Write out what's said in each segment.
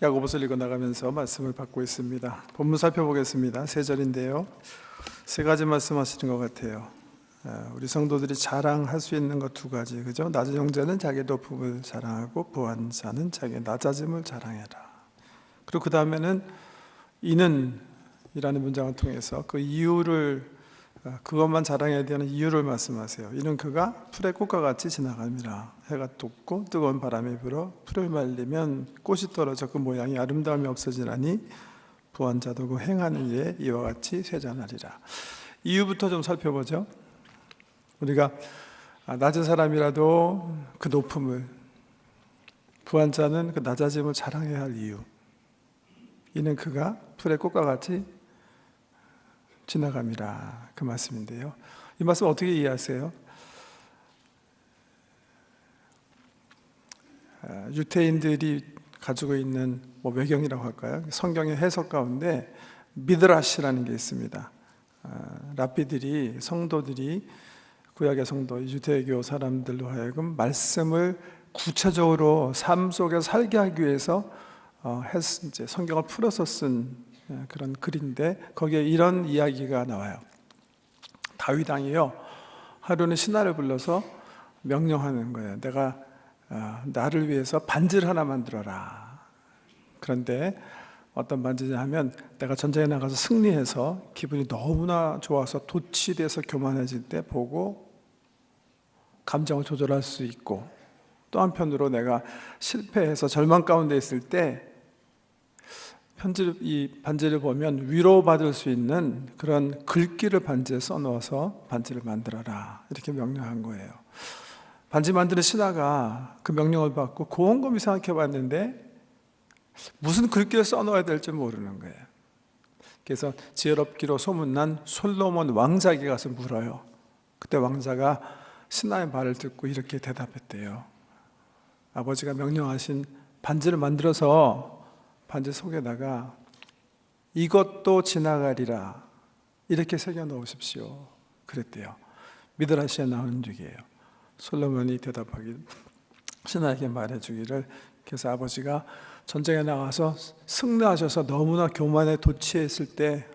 야고보서를 읽어 나가면서 말씀을 받고 있습니다. 본문 살펴보겠습니다. 3절인데요. 3가지 말씀하시는 것 같아요. 우리 성도들이 자랑할 수 있는 것 2가지, 그죠? 낮은 형제는 자기 높음을 자랑하고 부한 자는 자기 낮아짐을 자랑해라. 그리고 그 다음에는 이는 이라는 문장을 통해서 그 이유를, 그것만 자랑해야 되는 이유를 말씀하세요. 이는 그가 풀의 꽃과 같이 지나갑니다. 해가 돋고 뜨거운 바람이 불어 풀을 말리면 꽃이 떨어져 그 모양이 아름다움이 없어지나니 부한 자도 그 행하는 일에 이와 같이 쇠잔하리라. 이유부터 좀 살펴보죠. 우리가 낮은 사람이라도 그 높음을, 부한 자는 그 낮아짐을 자랑해야 할 이유. 이는 그가 풀의 꽃과 같이 지나갑니다. 그 말씀인데요. 이 말씀 어떻게 이해하세요? 유태인들이 가지고 있는 외경이라고 할까요? 성경의 해석 가운데 미드라시라는 게 있습니다. 랍비들이, 성도들이, 구약의 성도, 유대교 사람들로 하여금 말씀을 구체적으로 삶 속에 살게 하기 위해서 이제 성경을 풀어서 쓴 그런 글인데, 거기에 이런 이야기가 나와요. 다윗 왕이요, 하루는 신하를 불러서 명령하는 거예요. 내가 나를 위해서 반지를 하나 만들어라. 그런데 어떤 반지냐 하면, 내가 전쟁에 나가서 승리해서 기분이 너무나 좋아서 돛이 돼서 교만해질 때 보고 감정을 조절할 수 있고, 또 한편으로 내가 실패해서 절망 가운데 있을 때 이 반지를 보면 위로받을 수 있는 그런 글귀를 반지에 써넣어서 반지를 만들어라, 이렇게 명령한 거예요. 반지 만드는 신하가 그 명령을 받고 곰곰이 생각해 봤는데 무슨 글귀를 써넣어야 될지 모르는 거예요. 그래서 지혜롭기로 소문난 솔로몬 왕자에게 가서 물어요. 그때 왕자가 신하의 말을 듣고 이렇게 대답했대요. 아버지가 명령하신 반지를 만들어서 반지 속에다가 이것도 지나가리라, 이렇게 새겨 넣으십시오, 그랬대요. 미드라시에 나오는 얘기예요. 솔로몬이 대답하기, 신하에게 말해주기를, 그래서 아버지가 전쟁에 나가서 승리하셔서 너무나 교만에 도취했을 때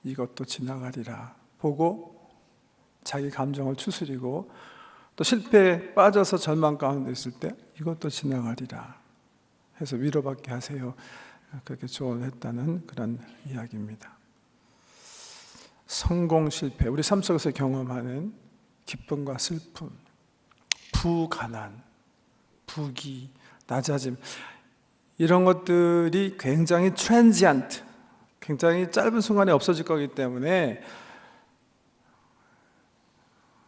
이것도 지나가리라 보고 자기 감정을 추스리고, 또 실패에 빠져서 절망 가운데 있을 때 이것도 지나가리라 해서 위로받게 하세요, 그렇게 조언을 했다는 그런 이야기입니다. 성공, 실패, 우리 삶 속에서 경험하는 기쁨과 슬픔, 부가난, 부귀, 낮아짐, 이런 것들이 굉장히 트랜지언트, 굉장히 짧은 순간에 없어질 거기 때문에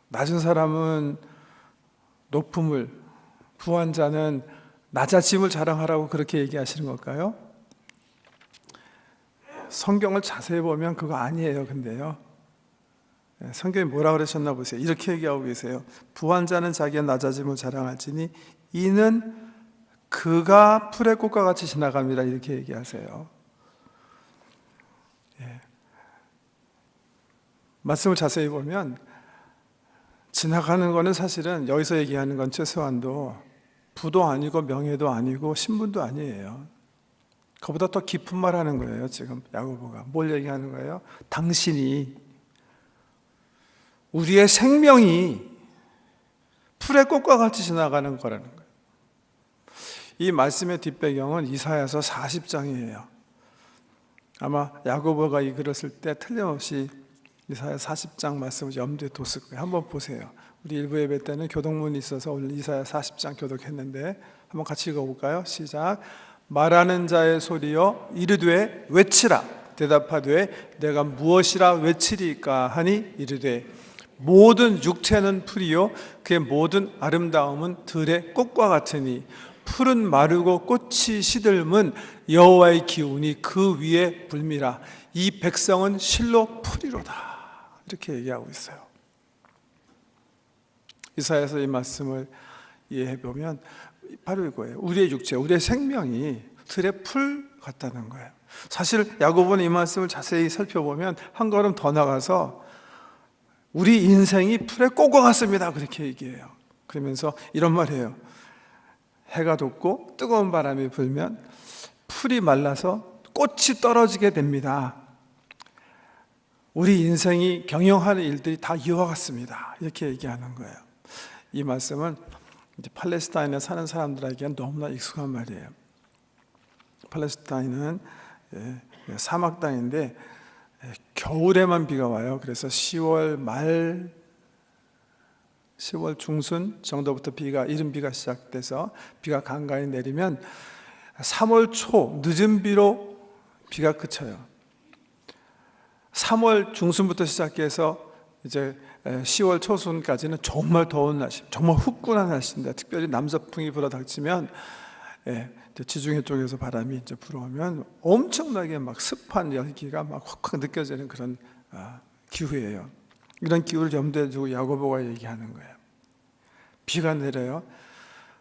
낮은 사람은 높음을, 부한 자는 낮아짐을 자랑하라고 그렇게 얘기하시는 걸까요? 성경을 자세히 보면 그거 아니에요. 근데요, 성경이 뭐라 그러셨나 보세요. 이렇게 얘기하고 계세요. 부한 자는 자기의 낮아짐을 자랑할지니 이는 그가 풀의 꽃과 같이 지나갑니다, 이렇게 얘기하세요. 말씀을 자세히 보면 지나가는 거는 사실은 여기서 얘기하는 건 최소한도 부도 아니고 명예도 아니고 신분도 아니에요. 그보다 더 깊은 말 하는 거예요. 지금 야고보가 뭘 얘기하는 거예요? 당신이, 우리의 생명이 풀의 꽃과 같이 지나가는 거라는 거예요. 이 말씀의 뒷배경은 이사야서 40장이에요. 아마 야고보가 이 글을 쓸 때 틀림없이 이사야 40장 말씀을 염두에 뒀을 거예요. 한번 보세요. 우리 일부 예배 때는 교독문이 있어서 오늘 이사야 40장 교독했는데 한번 같이 읽어볼까요? 시작. 말하는 자의 소리여 이르되 외치라. 대답하되 내가 무엇이라 외치리까 하니 이르되 모든 육체는 풀이요 그의 모든 아름다움은 들의 꽃과 같으니 풀은 마르고 꽃이 시들면 여호와의 기운이 그 위에 불미라. 이 백성은 실로 풀이로다, 이렇게 얘기하고 있어요. 이사야서 이 말씀을 이해해 보면 바로 이거예요. 우리의 육체, 우리의 생명이 들의 풀 같다는 거예요. 사실 야고보는 이 말씀을 자세히 살펴보면 한 걸음 더 나가서 우리 인생이 풀의 꽃과 같습니다, 그렇게 얘기해요. 그러면서 이런 말이에요. 해가 돋고 뜨거운 바람이 불면 풀이 말라서 꽃이 떨어지게 됩니다. 우리 인생이 경영하는 일들이 다 이와 같습니다. 이렇게 얘기하는 거예요. 이 말씀은 이제 팔레스타인에 사는 사람들에게는 너무나 익숙한 말이에요. 팔레스타인은 사막 땅인데 겨울에만 비가 와요. 그래서 10월 말, 10월 중순 정도부터 이른 비가 시작돼서 비가 간간히 내리면 3월 초 늦은 비로 비가 그쳐요. 3월 중순부터 시작해서 이제 10월 초순까지는 정말 더운 날씨, 정말 후끈한 날씨인데, 특별히 남서풍이 불어닥치면 지중해 쪽에서 바람이 이제 불어오면 엄청나게 막 습한 열기가 막 확확 느껴지는 그런 기후예요. 이런 기후를 염두에 두고 야고보가 얘기하는 거예요. 비가 내려요.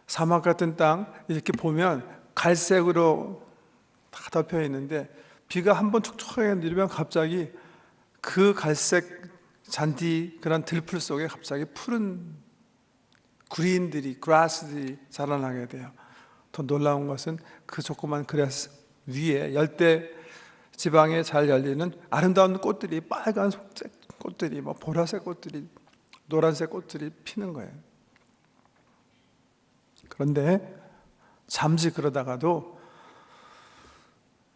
사막 같은 땅 이렇게 보면 갈색으로 다 덮여 있는데, 비가 한번 촉촉하게 내리면 갑자기 그 갈색 잔디 그런 들풀 속에 갑자기 푸른 그라스들이 자라나게 돼요. 더 놀라운 것은 그 조그만 그라스 위에 열대 지방에 잘 열리는 아름다운 꽃들이, 빨간색 꽃들이, 뭐 보라색 꽃들이, 노란색 꽃들이 피는 거예요. 그런데 잠시 그러다가도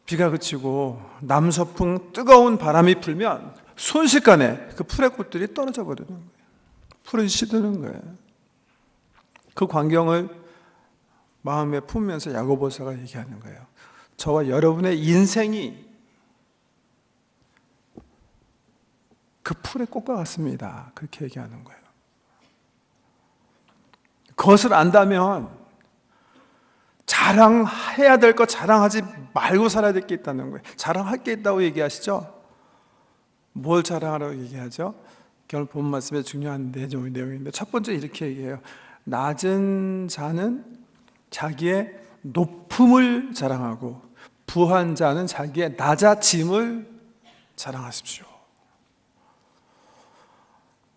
비가 그치고 남서풍 뜨거운 바람이 불면 순식간에 그 풀의 꽃들이 떨어져 버리는 거예요. 풀은 시드는 거예요. 그 광경을 마음에 품으면서 야고보서가 얘기하는 거예요. 저와 여러분의 인생이 그 풀의 꽃과 같습니다. 그렇게 얘기하는 거예요. 그것을 안다면 자랑해야 될 것 자랑하지 말고 살아야 될 게 있다는 거예요. 자랑할 게 있다고 얘기하시죠? 뭘 자랑하라고 얘기하죠? 오늘 본 말씀에 중요한 내용인데, 첫 번째 이렇게 얘기해요. 낮은 자는 자기의 높음을 자랑하고 부한 자는 자기의 낮아짐을 자랑하십시오.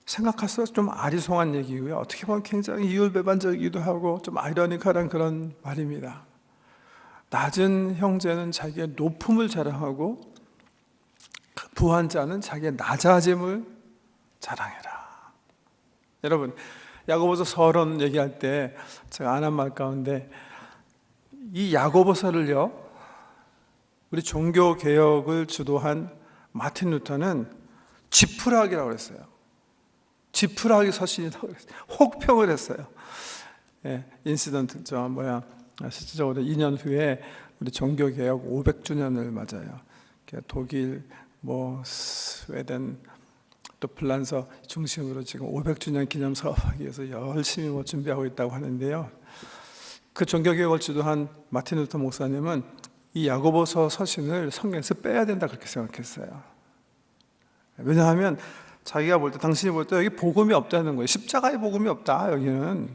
생각할수록 좀 아리송한 얘기고요. 어떻게 보면 굉장히 이율배반적이기도 하고 좀 아이러니컬한 그런 말입니다. 낮은 형제는 자기의 높음을 자랑하고 부한 자는 자기의 낮아짐을 자랑해라. 여러분, 야고보서 서론 얘기할 때 제가 안 한 말 가운데 이 야고보서를요, 우리 종교 개혁을 주도한 마틴 루터는 지푸라기라고 했어요. 지푸라기 서신이라고 했어요. 혹평을 했어요. 인시던트죠. 실질적으로 2년 후에 우리 종교 개혁 500주년을 맞아요. 독일, 스웨덴, 또 플란서 중심으로 지금 500주년 기념 사업하기 위해서 열심히 준비하고 있다고 하는데요. 그 종교개혁을 주도한 마틴 루터 목사님은 이 야고보서 서신을 성경에서 빼야 된다 그렇게 생각했어요. 왜냐하면 자기가 볼 때, 당신이 볼 때 여기 복음이 없다는 거예요. 십자가의 복음이 없다, 여기는.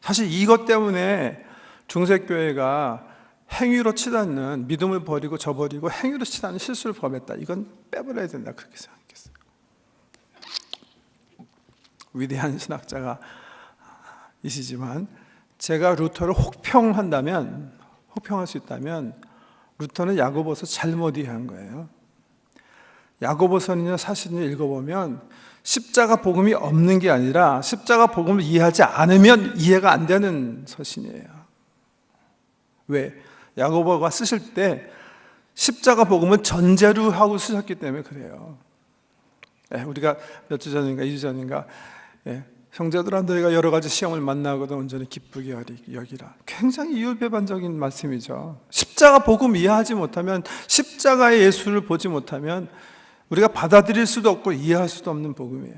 사실 이것 때문에 중세교회가 행위로 치닫는, 믿음을 버리고 저버리고 행위로 치닫는 실수를 범했다. 이건 빼버려야 된다 그렇게 생각했어요. 위대한 신학자가 이시지만 제가 루터를 혹평할 수 있다면 루터는 야고보서 잘못 이해한 거예요. 야고보서는요, 사실을 읽어보면 십자가 복음이 없는 게 아니라 십자가 복음을 이해하지 않으면 이해가 안 되는 서신이에요. 왜? 야고보가 쓰실 때 십자가 복음은 전제로 하고 쓰셨기 때문에 그래요. 우리가 몇 주 전인가 2주 전인가 형제들아 너희가 여러 가지 시험을 만나거든 온전히 기쁘게 여기라. 굉장히 이율배반적인 말씀이죠. 십자가 복음 이해하지 못하면, 십자가의 예수를 보지 못하면 우리가 받아들일 수도 없고 이해할 수도 없는 복음이에요.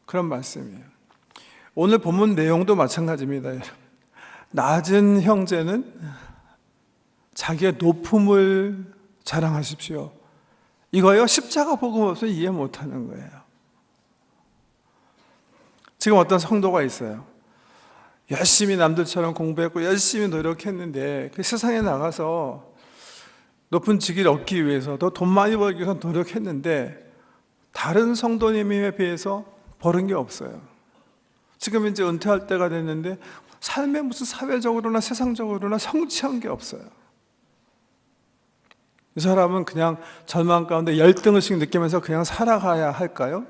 그런 말씀이에요. 오늘 본문 내용도 마찬가지입니다. 낮은 형제는 자기의 높음을 자랑하십시오. 이거요, 십자가 복음 없으면 이해 못하는 거예요. 지금 어떤 성도가 있어요. 열심히 남들처럼 공부했고 열심히 노력했는데 그 세상에 나가서 높은 직위를 얻기 위해서, 더 돈 많이 벌기 위해서 노력했는데 다른 성도님에 비해서 벌은 게 없어요. 지금 이제 은퇴할 때가 됐는데 삶에 무슨 사회적으로나 세상적으로나 성취한 게 없어요. 이 사람은 그냥 절망 가운데 열등의식 느끼면서 그냥 살아가야 할까요?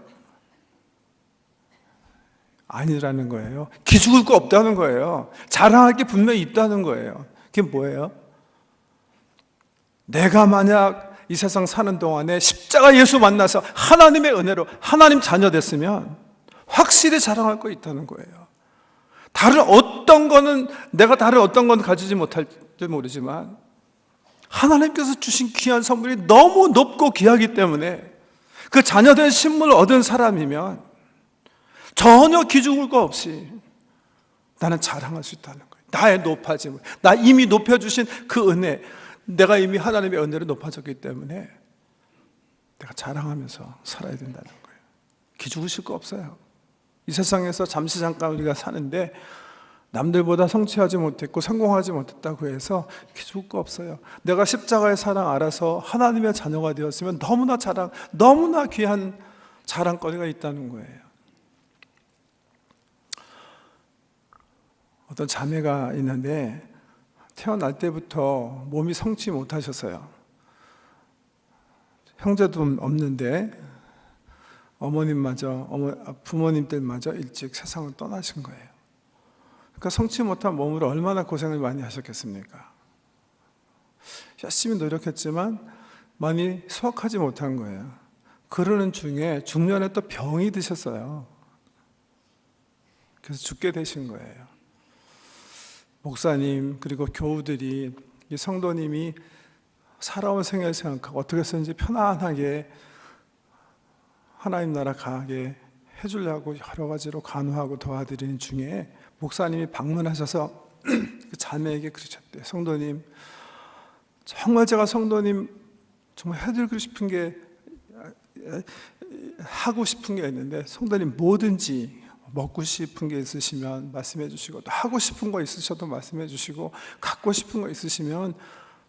아니라는 거예요. 기죽을 거 없다는 거예요. 자랑할 게 분명히 있다는 거예요. 그게 뭐예요? 내가 만약 이 세상 사는 동안에 십자가 예수 만나서 하나님의 은혜로 하나님 자녀 됐으면 확실히 자랑할 거 있다는 거예요. 다른 어떤 거는, 내가 다른 어떤 건 가지지 못할지 모르지만 하나님께서 주신 귀한 선물이 너무 높고 귀하기 때문에 그 자녀된 신분을 얻은 사람이면 전혀 기죽을 거 없이 나는 자랑할 수 있다는 거예요. 나의 높아짐을, 나 이미 높여주신 그 은혜, 내가 이미 하나님의 은혜로 높아졌기 때문에 내가 자랑하면서 살아야 된다는 거예요. 기죽으실 거 없어요. 이 세상에서 잠시 잠깐 우리가 사는데 남들보다 성취하지 못했고 성공하지 못했다고 해서 기죽을 거 없어요. 내가 십자가의 사랑 알아서 하나님의 자녀가 되었으면 너무나 귀한 자랑거리가 있다는 거예요. 어떤 자매가 있는데 태어날 때부터 몸이 성치 못하셨어요. 형제도 없는데 부모님들마저 일찍 세상을 떠나신 거예요. 그러니까 성치 못한 몸으로 얼마나 고생을 많이 하셨겠습니까? 열심히 노력했지만 많이 수확하지 못한 거예요. 그러는 중에 중년에 또 병이 드셨어요. 그래서 죽게 되신 거예요. 목사님 그리고 교우들이 이 성도님이 살아온 생애를 생각하고 어떻게 했는지 편안하게 하나님 나라 가게 해주려고 여러 가지로 간호하고 도와드리는 중에 목사님이 방문하셔서 그 자매에게 그러셨대요. 성도님, 정말 제가 성도님 정말 해드리고 싶은 게, 하고 싶은 게 있는데 성도님 뭐든지 먹고 싶은 게 있으시면 말씀해 주시고, 또 하고 싶은 거 있으셔도 말씀해 주시고, 갖고 싶은 거 있으시면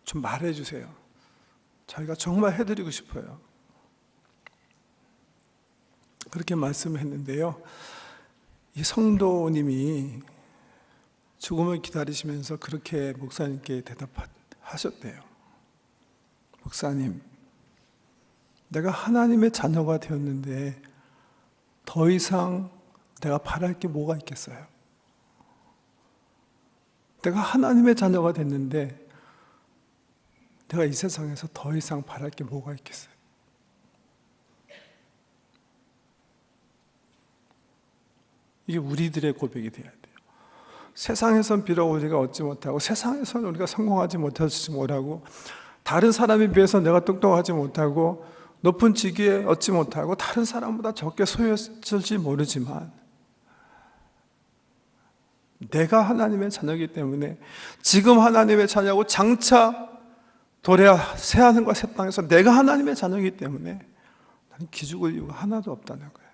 좀 말해 주세요. 저희가 정말 해드리고 싶어요. 그렇게 말씀을 했는데요, 이 성도님이 죽음을 기다리시면서 그렇게 목사님께 대답하셨대요. 목사님, 내가 하나님의 자녀가 되었는데 더 이상 내가 바랄 게 뭐가 있겠어요? 내가 하나님의 자녀가 됐는데 내가 이 세상에서 더 이상 바랄 게 뭐가 있겠어요? 이게 우리들의 고백이 돼야 돼요. 세상에선 비록 우리가 얻지 못하고, 세상에서는 우리가 성공하지 못할지 못하고, 다른 사람에 비해서 내가 똑똑하지 못하고, 높은 직위에 얻지 못하고, 다른 사람보다 적게 소유했을지 모르지만 내가 하나님의 자녀이기 때문에, 지금 하나님의 자녀고 장차 도래야 새하늘과 새 땅에서 내가 하나님의 자녀이기 때문에 나는 기죽을 이유가 하나도 없다는 거예요.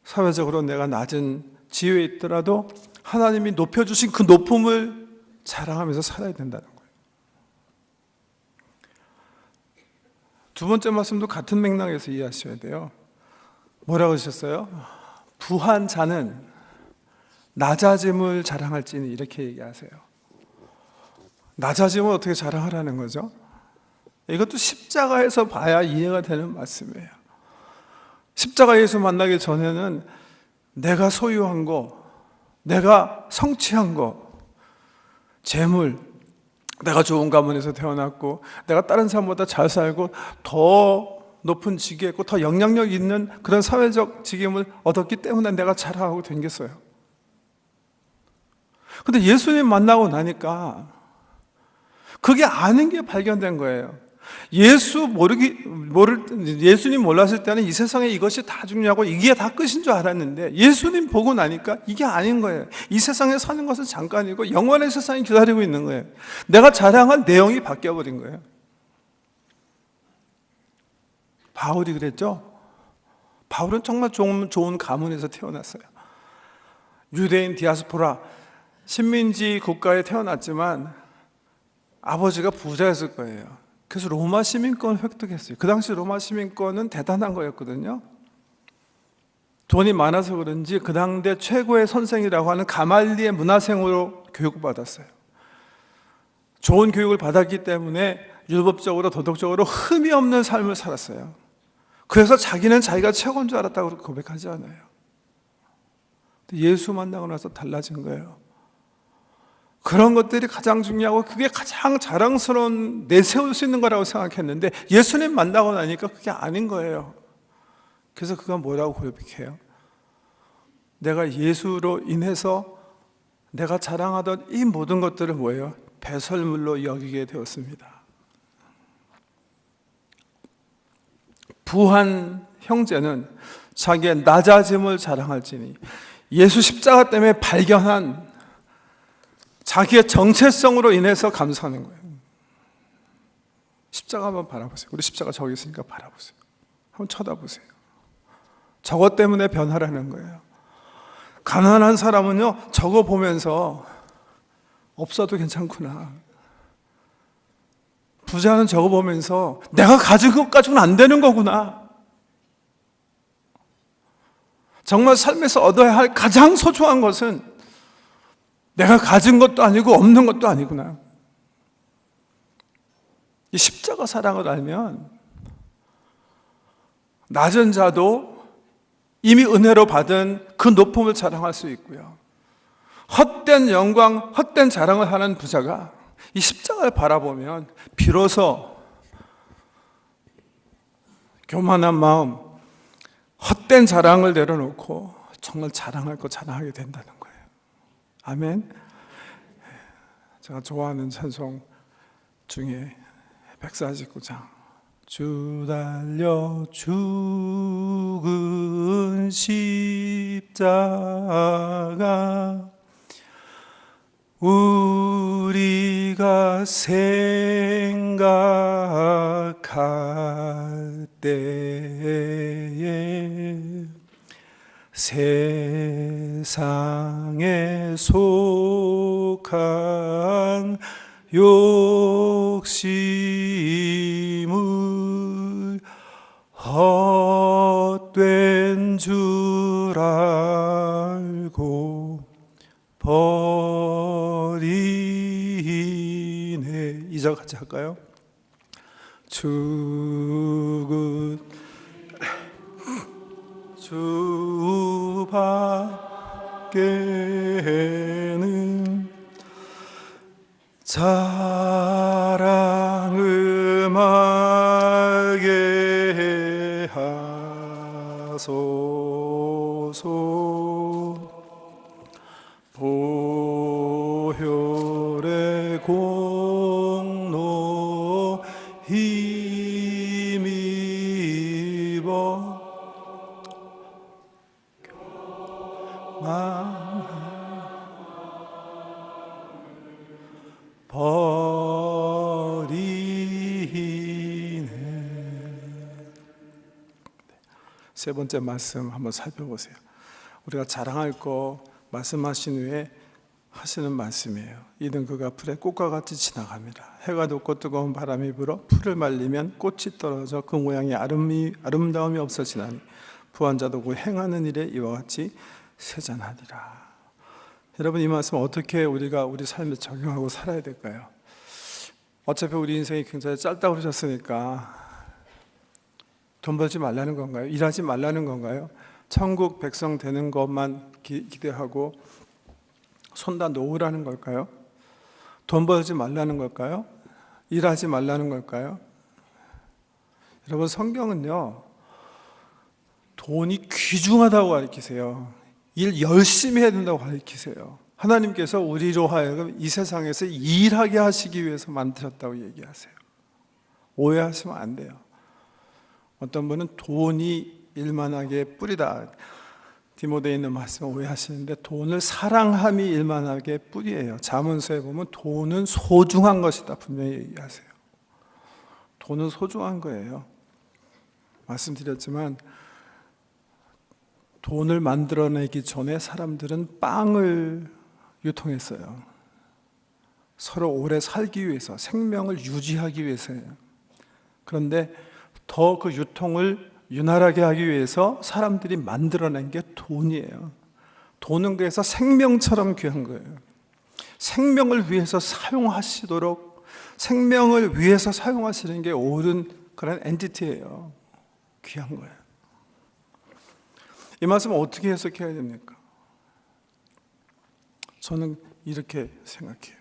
사회적으로 내가 낮은 지위에 있더라도 하나님이 높여주신 그 높음을 자랑하면서 살아야 된다는 거예요. 두 번째 말씀도 같은 맥락에서 이해하셔야 돼요. 뭐라고 하셨어요? 부한 자는 낮아짐을 자랑할지니, 이렇게 얘기하세요. 낮아짐을 어떻게 자랑하라는 거죠? 이것도 십자가에서 봐야 이해가 되는 말씀이에요. 십자가 예수 만나기 전에는 내가 소유한 거, 내가 성취한 거, 재물, 내가 좋은 가문에서 태어났고, 내가 다른 사람보다 잘 살고, 더 높은 직위에 있고, 더 영향력 있는 그런 사회적 직임을 얻었기 때문에 내가 자랑하고 댕겼어요. 근데 예수님 만나고 나니까 그게 아닌 게 발견된 거예요. 예수님 몰랐을 때는 이 세상에 이것이 다 중요하고 이게 다 끝인 줄 알았는데, 예수님 보고 나니까 이게 아닌 거예요. 이 세상에 사는 것은 잠깐이고 영원의 세상이 기다리고 있는 거예요. 내가 자랑한 내용이 바뀌어버린 거예요. 바울이 그랬죠. 바울은 정말 좋은 가문에서 태어났어요. 유대인 디아스포라, 식민지 국가에 태어났지만 아버지가 부자였을 거예요. 그래서 로마 시민권을 획득했어요. 그 당시 로마 시민권은 대단한 거였거든요. 돈이 많아서 그런지 그 당대 최고의 선생이라고 하는 가말리의 문화생으로 교육을 받았어요. 좋은 교육을 받았기 때문에 율법적으로 도덕적으로 흠이 없는 삶을 살았어요. 그래서 자기는 자기가 최고인 줄 알았다고 고백하지 않아요. 예수 만나고 나서 달라진 거예요. 그런 것들이 가장 중요하고 그게 가장 자랑스러운 내세울 수 있는 거라고 생각했는데 예수님 만나고 나니까 그게 아닌 거예요. 그래서 그가 뭐라고 고백해요? 내가 예수로 인해서 내가 자랑하던 이 모든 것들을 뭐예요? 배설물로 여기게 되었습니다. 부한 형제는 자기의 낮아짐을 자랑할지니 예수 십자가 때문에 발견한 자기의 정체성으로 인해서 감사하는 거예요. 십자가 한번 바라보세요. 우리 십자가 저기 있으니까 바라보세요. 한번 쳐다보세요. 저것 때문에 변화라는 거예요. 가난한 사람은요, 저거 보면서 없어도 괜찮구나. 부자는 저거 보면서 내가 가진 것 가지고는 안 되는 거구나. 정말 삶에서 얻어야 할 가장 소중한 것은 내가 가진 것도 아니고 없는 것도 아니구나. 이 십자가 사랑을 알면 낮은 자도 이미 은혜로 받은 그 높음을 자랑할 수 있고요. 헛된 영광, 헛된 자랑을 하는 부자가 이 십자가를 바라보면 비로소 교만한 마음, 헛된 자랑을 내려놓고 정말 자랑할 거 자랑하게 된다는 거예요. 아멘. 제가 좋아하는 찬송 중에 149장 주 달려 죽은 십자가 우리가 생각할 때에 세상에 속한 욕심을 헛된 줄 알고 버리네. 이절 같이 할까요? 죽은 주 밖에는 자랑을 말게 하소서. 보혈의 공로 힘입어 버리네. 세 번째 말씀 한번 살펴보세요. 우리가 자랑할 거 말씀하신 후에 하시는 말씀이에요. 이는 그가 풀의 꽃과 같이 지나갑니다. 해가 돋고 뜨거운 바람이 불어 풀을 말리면 꽃이 떨어져 그 모양의 아름다움이 없어지나니 부한 자도 그 행하는 일에 이와 같이 세잔하리라. 여러분, 이 말씀 어떻게 우리가 우리 삶에 적용하고 살아야 될까요? 어차피 우리 인생이 굉장히 짧다고 그러셨으니까 돈 벌지 말라는 건가요? 일하지 말라는 건가요? 천국 백성 되는 것만 기대하고 손 다 놓으라는 걸까요? 돈 벌지 말라는 걸까요? 일하지 말라는 걸까요? 여러분, 성경은요, 돈이 귀중하다고 가르치세요. 일 열심히 해야 된다고 가르치세요. 하나님께서 우리로 하여금 이 세상에서 일하게 하시기 위해서 만드셨다고 얘기하세요. 오해하시면 안 돼요. 어떤 분은 돈이 일만하게 뿌리다, 디모데에 있는 말씀을 오해하시는데 돈을 사랑함이 일만하게 뿌리예요. 잠언서에 보면 돈은 소중한 것이다 분명히 얘기하세요. 돈은 소중한 거예요. 말씀드렸지만 돈을 만들어내기 전에 사람들은 빵을 유통했어요. 서로 오래 살기 위해서, 생명을 유지하기 위해서예요. 그런데 더 그 유통을 유난하게 하기 위해서 사람들이 만들어낸 게 돈이에요. 돈은 그래서 생명처럼 귀한 거예요. 생명을 위해서 사용하시도록, 생명을 위해서 사용하시는 게 옳은 그런 엔티티예요. 귀한 거예요. 이 말씀을 어떻게 해석해야 됩니까? 저는 이렇게 생각해요.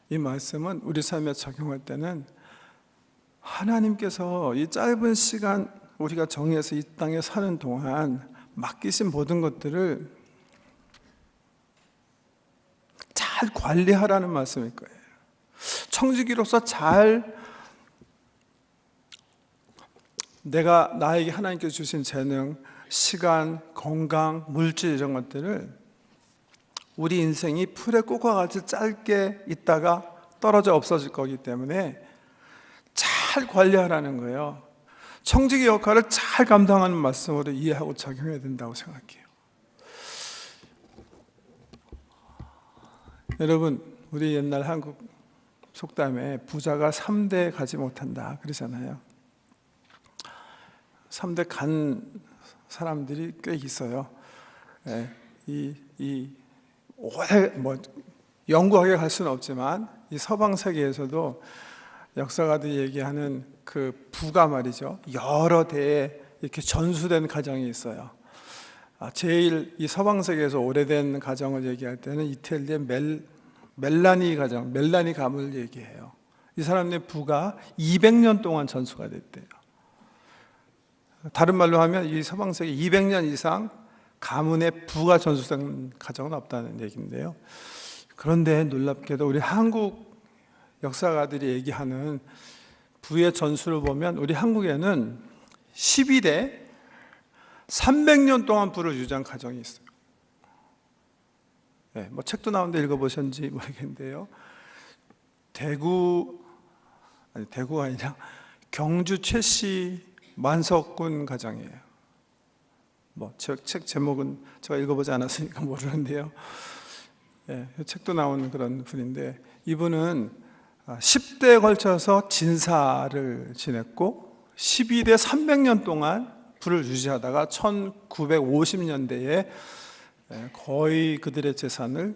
이 말씀은 우리 삶에 적용할 때는 하나님께서 이 짧은 시간 우리가 정해서 이 땅에 사는 동안 맡기신 모든 것들을 잘 관리하라는 말씀일 거예요. 청지기로서 잘 내가 나에게 하나님께서 주신 재능, 시간, 건강, 물질 이런 것들을 우리 인생이 풀의 꽃과 같이 짧게 있다가 떨어져 없어질 거기 때문에 잘 관리하라는 거예요. 청지기 역할을 잘 감당하는 말씀으로 이해하고 적용해야 된다고 생각해요. 여러분, 우리 옛날 한국 속담에 부자가 3대 가지 못한다 그러잖아요. 3대 간 사람들이 꽤 있어요. 오래 영구하게 갈 수는 없지만 이 서방 세계에서도 역사가들이 얘기하는 그 부가 말이죠. 여러 대에 이렇게 전수된 가정이 있어요. 제일 이 서방 세계에서 오래된 가정을 얘기할 때는 이태리의 멜라니 가정, 멜라니 가문을 얘기해요. 이 사람의 부가 200년 동안 전수가 됐대요. 다른 말로 하면 이 서방 세계 200년 이상 가문의 부가 전수된 가정은 없다는 얘기인데요. 그런데 놀랍게도 우리 한국 역사가들이 얘기하는 부의 전수를 보면 우리 한국에는 12대 300년 동안 부를 유지한 가정이 있어요. 뭐 책도 나오는데 읽어보셨는지 모르겠는데요. 대구가 아니라 경주 최씨 만석군 가정이에요. 책 제목은 제가 읽어보지 않았으니까 모르는데요. 책도 나오는 그런 분인데 이분은 10대에 걸쳐서 진사를 지냈고 12대 300년 동안 부를 유지하다가 1950년대에 거의 그들의 재산을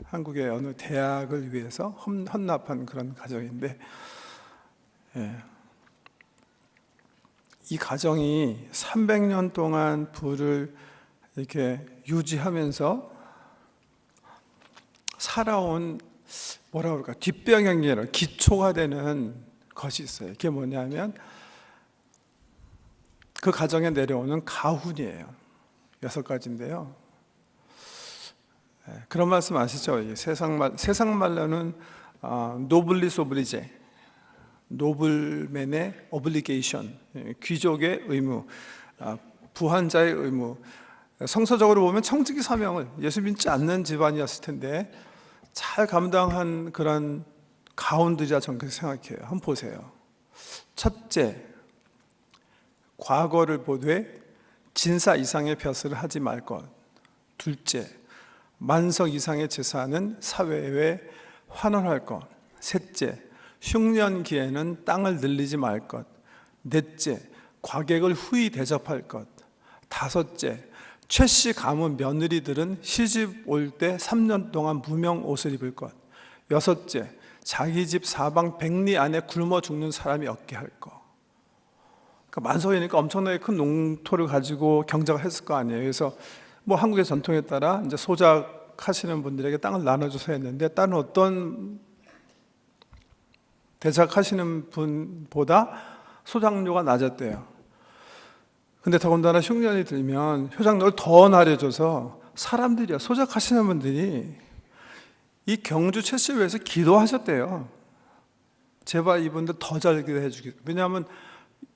한국의 어느 대학을 위해서 헌납한 그런 가정인데 이 가정이 300년 동안 부를 이렇게 유지하면서 살아온 뭐라 그럴까 뒷배경이라 기초가 되는 것이 있어요. 그게 뭐냐면 그 가정에 내려오는 가훈이에요. 6가지인데요. 그런 말씀 아시죠? 세상 말로는 노블리스 오블리제, 노블맨의 오블리게이션, 귀족의 의무, 부한자의 의무. 성서적으로 보면 청지기 사명을 예수 믿지 않는 집안이었을 텐데 잘 감당한 그런 가훈들이라 저는 그렇게 생각해요. 한번 보세요. 첫째, 과거를 보되 진사 이상의 벼슬을 하지 말 것. 둘째, 만석 이상의 재산은 사회에 환원할 것. 셋째, 흉년기에는 땅을 늘리지 말 것. 넷째, 과객을 후히 대접할 것. 다섯째, 최씨 가문 며느리들은 시집 올 때 3년 동안 무명 옷을 입을 것. 여섯째, 자기 집 사방 100리 안에 굶어 죽는 사람이 없게 할 것. 그러니까 만석이니까 엄청나게 큰 농토를 가지고 경작을 했을 거 아니에요. 그래서 뭐 한국의 전통에 따라 이제 소작하시는 분들에게 땅을 나눠줘서 했는데 다른 어떤 대작하시는 분보다 소작료가 낮았대요. 근데 더군다나 흉년이 들면 효작료를 더 나눠줘서 사람들이요, 소작하시는 분들이 이 경주 최씨를 위해서 기도하셨대요. 제발 이분들 더 잘 해주기. 왜냐하면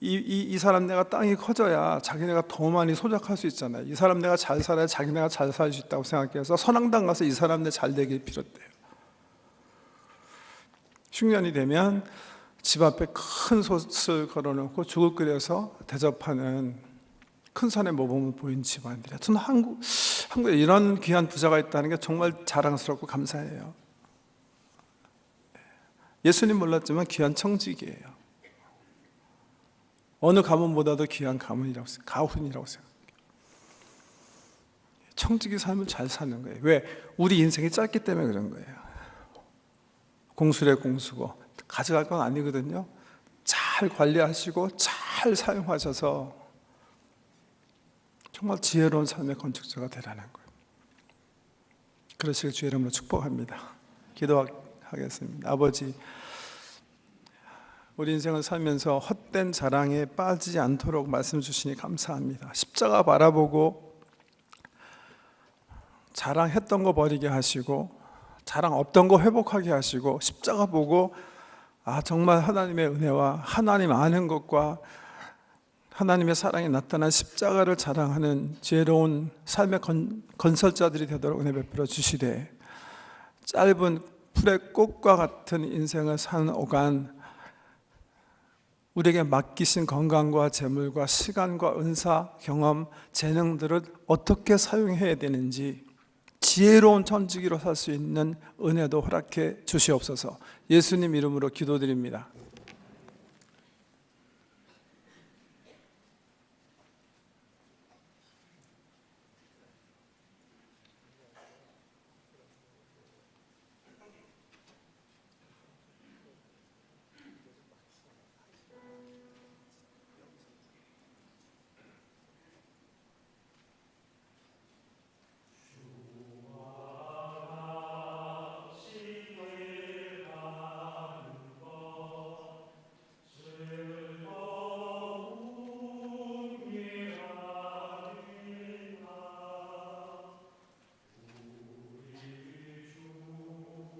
이 사람 내가 땅이 커져야 자기네가 더 많이 소작할 수 있잖아요. 이 사람 내가 잘 살아야 자기네가 잘 살 수 있다고 생각해서 선앙당 가서 이 사람 내 잘 되길 빌었대요. 흉년이 되면 집 앞에 큰 솥을 걸어놓고 죽을 끓여서 대접하는 큰 산의 모범을 보인 집안들이에요. 저는 한국에 이런 귀한 부자가 있다는 게 정말 자랑스럽고 감사해요. 예수님 몰랐지만 귀한 청지기예요. 어느 가문보다도 귀한 가훈이라고 생각해요. 청지기 삶을 잘 사는 거예요. 왜? 우리 인생이 짧기 때문에 그런 거예요. 공수래 공수고 가져갈 건 아니거든요. 잘 관리하시고 잘 사용하셔서 정말 지혜로운 삶의 건축자가 되라는 거예요. 그러시길 주의 이름으로 축복합니다. 기도하겠습니다. 아버지, 우리 인생을 살면서 헛된 자랑에 빠지지 않도록 말씀 주시니 감사합니다. 십자가 바라보고 자랑했던 거 버리게 하시고 자랑 없던 거 회복하게 하시고 십자가 보고 정말 하나님의 은혜와 하나님 아는 것과 하나님의 사랑이 나타난 십자가를 자랑하는 지혜로운 삶의 건설자들이 되도록 은혜 베풀어 주시되, 짧은 풀의 꽃과 같은 인생을 사는 오간 우리에게 맡기신 건강과 재물과 시간과 은사, 경험, 재능들을 어떻게 사용해야 되는지 지혜로운 천지기로 살 수 있는 은혜도 허락해 주시옵소서. 예수님 이름으로 기도드립니다.